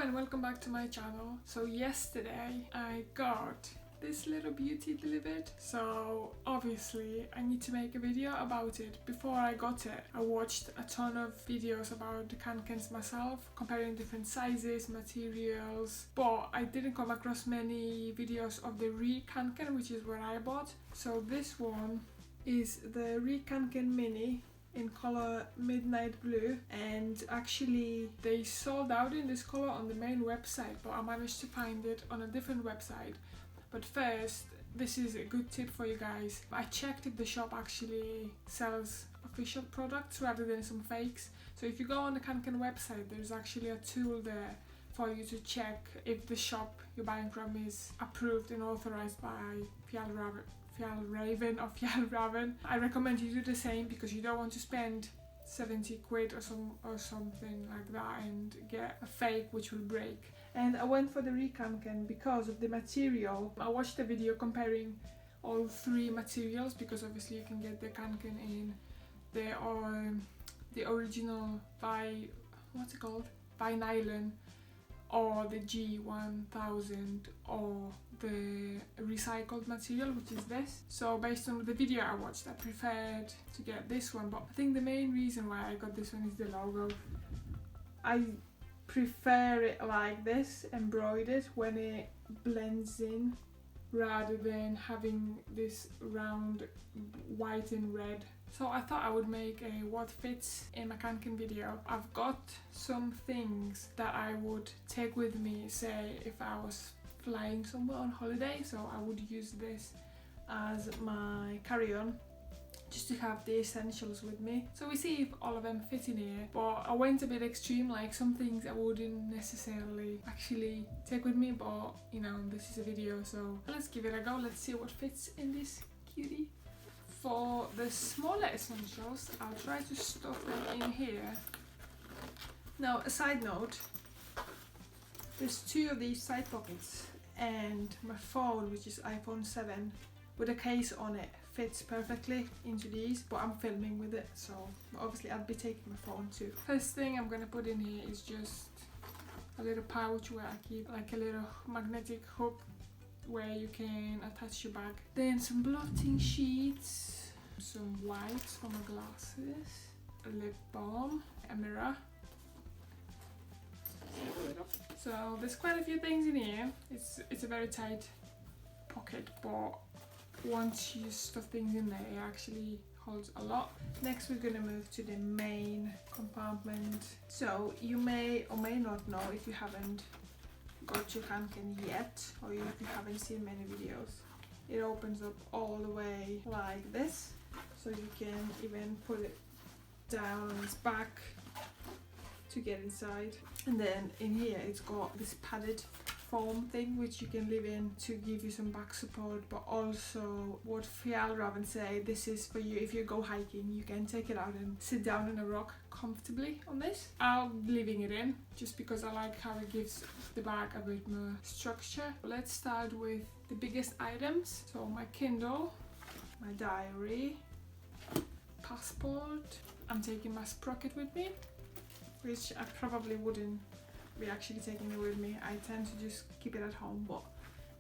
and welcome back to my channel. So yesterday I got this little beauty delivered, so obviously I need to make a video about it. Before I got it, I watched a ton of videos about the Kånkens myself, comparing different sizes, materials, but I didn't come across many videos of the Re-Kanken, which is what I bought. So this one is the Re-Kanken Mini in color midnight blue, and actually they sold out in this color on the main website, but I managed to find it on a different website. But first, this is a good tip for you guys. I checked if the shop actually sells official products rather than some fakes. So if you go on the Kånken website, there's actually a tool there for you to check if the shop you're buying from is approved and authorized by Fjällräven or Fjällräven. I recommend you do the same because you don't want to spend 70 quid or something like that and get a fake which will break. And I went for the Re-Kanken because of the material. I watched a video comparing all three materials because obviously you can get the Kånken in the original nylon, or the G1000, or the recycled material, which is this. So based on the video I watched, I preferred to get this one, but I think the main reason why I got this one is the logo. I prefer it like this, embroidered, when it blends in, rather than having this round white and red. So I thought I would make a what fits in my Kånken video. I've got some things that I would take with me, say if I was flying somewhere on holiday, so I would use this as my carry-on, just to have the essentials with me. So we see if all of them fit in here, but I went a bit extreme, like some things I wouldn't necessarily actually take with me, but you know, this is a video, so let's give it a go. Let's see what fits in this cutie. For the smaller essentials, I'll try to stuff them in here. Now, a side note, there's two of these side pockets, and my phone, which is iPhone 7 with a case on it, fits perfectly into these, but I'm filming with it, so obviously I'll be taking my phone too. First thing I'm gonna put in here is just a little pouch where I keep like a little magnetic hook where you can attach your bag. Then some blotting sheets, some wipes for my glasses, a lip balm, a mirror. So there's quite a few things in here. It's a very tight pocket, but once you stuff things in there, it actually holds a lot. Next we're gonna move to the main compartment. So you may or may not know, if you haven't got your Kånken yet, or if you haven't seen many videos, it opens up all the way like this, so you can even put it down on its back to get inside. And then in here it's got this padded foam thing which you can leave in to give you some back support, but also what Fjällräven say, this is for you if you go hiking, you can take it out and sit down on a rock comfortably on this. I'm leaving it in just because I like how it gives the bag a bit more structure. Let's start with the biggest items. So my Kindle, my diary, passport. I'm taking my sprocket with me, which I probably wouldn't be actually taking it with me. I tend to just keep it at home, but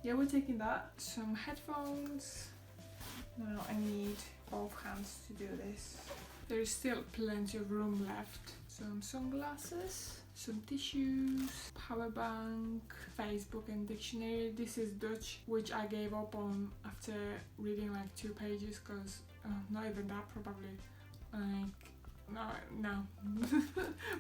yeah, we're taking that. Some headphones. Now I need both hands to do this. There is still plenty of room left. Some sunglasses, some tissues, power bank, Facebook and dictionary. This is Dutch, which I gave up on after reading like 2 pages, because not even that probably. No.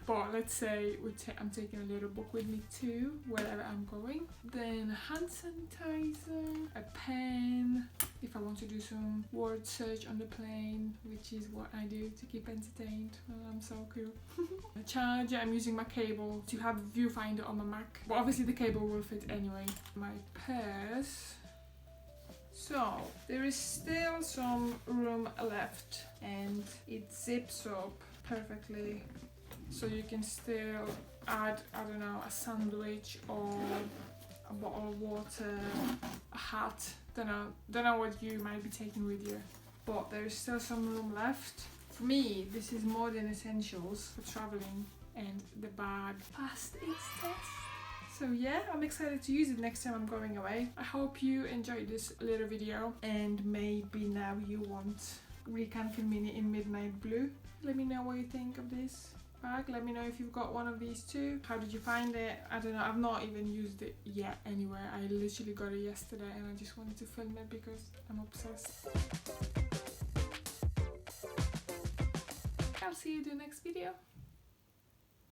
But let's say I'm taking a little book with me too, wherever I'm going. Then hand sanitizer, a pen, if I want to do some word search on the plane, which is what I do to keep entertained. I'm so cool. A charger, I'm using my cable to have a viewfinder on my Mac, but obviously the cable will fit anyway. My purse. So there is still some room left, and it zips up perfectly, so you can still add, I don't know, a sandwich or a bottle of water, a hat. Don't know what you might be taking with you, but there is still some room left. For me, this is more than essentials for traveling, and the bag passed its test. So yeah, I'm excited to use it next time I'm going away. I hope you enjoyed this little video, and maybe now you want Re-Kanken Mini in midnight blue. Let me know what you think of this bag. Let me know if you've got one of these too. How did you find it? I don't know, I've not even used it yet anywhere. I literally got it yesterday and I just wanted to film it because I'm obsessed. I'll see you in the next video.